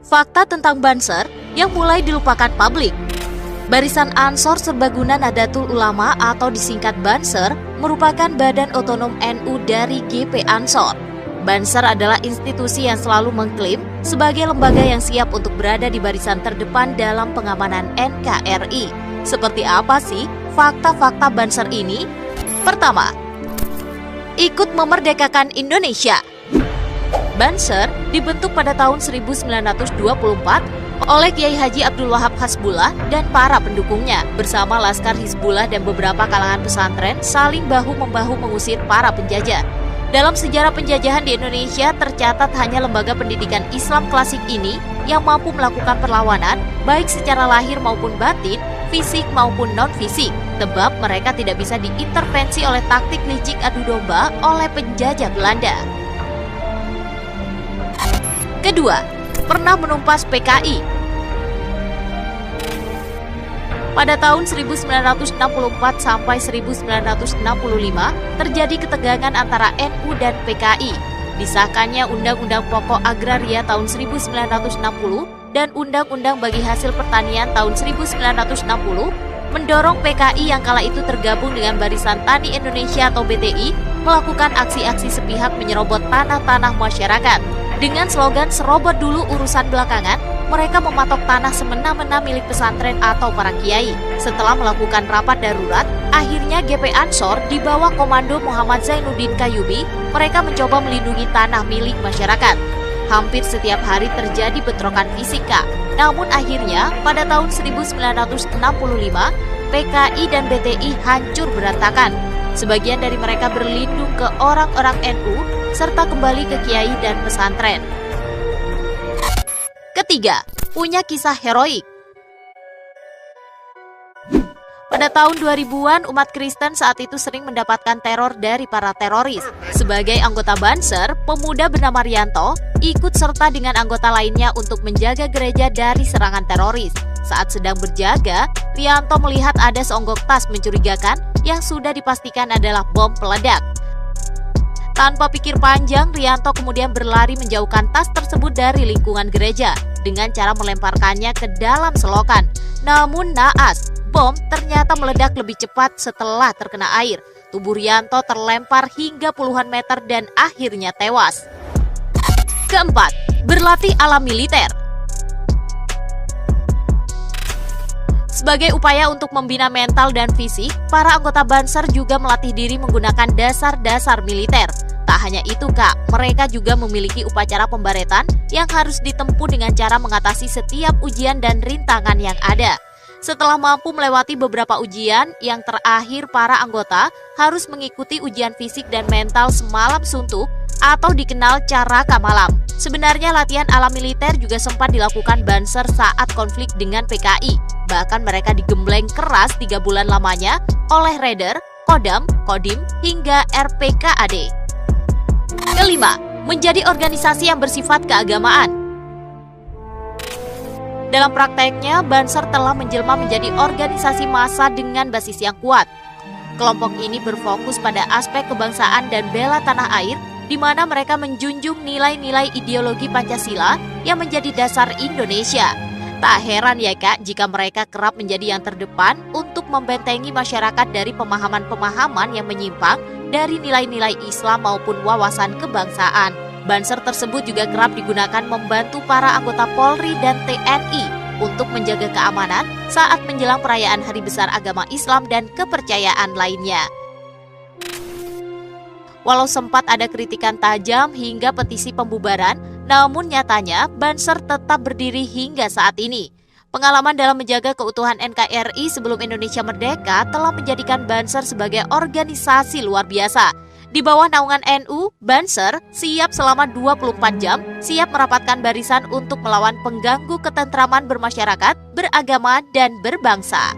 Fakta tentang Banser yang mulai dilupakan publik. Barisan Ansor Serbaguna Nahdlatul Ulama atau disingkat Banser merupakan badan otonom NU dari GP Ansor. Banser adalah institusi yang selalu mengklaim sebagai lembaga yang siap untuk berada di barisan terdepan dalam pengamanan NKRI. Seperti apa sih fakta-fakta Banser ini? Pertama, ikut memerdekakan Indonesia. Banser dibentuk pada tahun 1924 oleh Kiai Haji Abdul Wahab Hasbullah dan para pendukungnya bersama Laskar Hizbullah dan beberapa kalangan pesantren saling bahu-membahu mengusir para penjajah. Dalam sejarah penjajahan di Indonesia tercatat hanya lembaga pendidikan Islam klasik ini yang mampu melakukan perlawanan baik secara lahir maupun batin, fisik maupun non-fisik, sebab mereka tidak bisa diintervensi oleh taktik licik adu domba oleh penjajah Belanda. Kedua, pernah menumpas PKI. Pada tahun 1964 sampai 1965 terjadi ketegangan antara NU dan PKI. Disahkannya Undang-Undang Pokok Agraria tahun 1960 dan Undang-Undang Bagi Hasil Pertanian tahun 1960 mendorong PKI yang kala itu tergabung dengan Barisan Tani Indonesia atau BTI melakukan aksi-aksi sepihak menyerobot tanah-tanah masyarakat. Dengan slogan serobot dulu urusan belakangan, mereka mematok tanah semena-mena milik pesantren atau para kiai. Setelah melakukan rapat darurat, akhirnya GP Ansor di bawah komando Muhammad Zainuddin Qayyubi, mereka mencoba melindungi tanah milik masyarakat. Hampir setiap hari terjadi bentrokan fisika. Namun akhirnya pada tahun 1965, PKI dan BTI hancur berantakan. Sebagian dari mereka berlindung ke orang-orang NU serta kembali ke kiai dan pesantren. Ketiga, punya kisah heroik. Pada tahun 2000-an, umat Kristen saat itu sering mendapatkan teror dari para teroris. Sebagai anggota Banser, pemuda bernama Rianto ikut serta dengan anggota lainnya untuk menjaga gereja dari serangan teroris. Saat sedang berjaga, Rianto melihat ada seonggok tas mencurigakan yang sudah dipastikan adalah bom peledak. Tanpa pikir panjang, Rianto kemudian berlari menjauhkan tas tersebut dari lingkungan gereja dengan cara melemparkannya ke dalam selokan. Namun naas, bom ternyata meledak lebih cepat setelah terkena air. Tubuh Rianto terlempar hingga puluhan meter dan akhirnya tewas. Keempat, berlatih ala militer. Sebagai upaya untuk membina mental dan fisik, para anggota Banser juga melatih diri menggunakan dasar-dasar militer. Tak hanya itu, Kak, mereka juga memiliki upacara pembaretan yang harus ditempuh dengan cara mengatasi setiap ujian dan rintangan yang ada. Setelah mampu melewati beberapa ujian, yang terakhir para anggota harus mengikuti ujian fisik dan mental semalam suntuk atau dikenal caraka malam. Sebenarnya latihan ala militer juga sempat dilakukan Banser saat konflik dengan PKI. Bahkan mereka digembleng keras 3 bulan lamanya oleh Raider, Kodam, Kodim, hingga RPKAD. Kelima, menjadi organisasi yang bersifat keagamaan. Dalam prakteknya, Banser telah menjelma menjadi organisasi massa dengan basis yang kuat. Kelompok ini berfokus pada aspek kebangsaan dan bela tanah air, di mana mereka menjunjung nilai-nilai ideologi Pancasila yang menjadi dasar Indonesia. Tak heran ya Kak, jika mereka kerap menjadi yang terdepan untuk membentengi masyarakat dari pemahaman-pemahaman yang menyimpang dari nilai-nilai Islam maupun wawasan kebangsaan. Banser tersebut juga kerap digunakan membantu para anggota Polri dan TNI untuk menjaga keamanan saat menjelang perayaan Hari Besar Agama Islam dan kepercayaan lainnya. Walau sempat ada kritikan tajam hingga petisi pembubaran, namun nyatanya Banser tetap berdiri hingga saat ini. Pengalaman dalam menjaga keutuhan NKRI sebelum Indonesia merdeka telah menjadikan Banser sebagai organisasi luar biasa. Di bawah naungan NU, Banser siap selama 24 jam, siap merapatkan barisan untuk melawan pengganggu ketentraman bermasyarakat, beragama, dan berbangsa.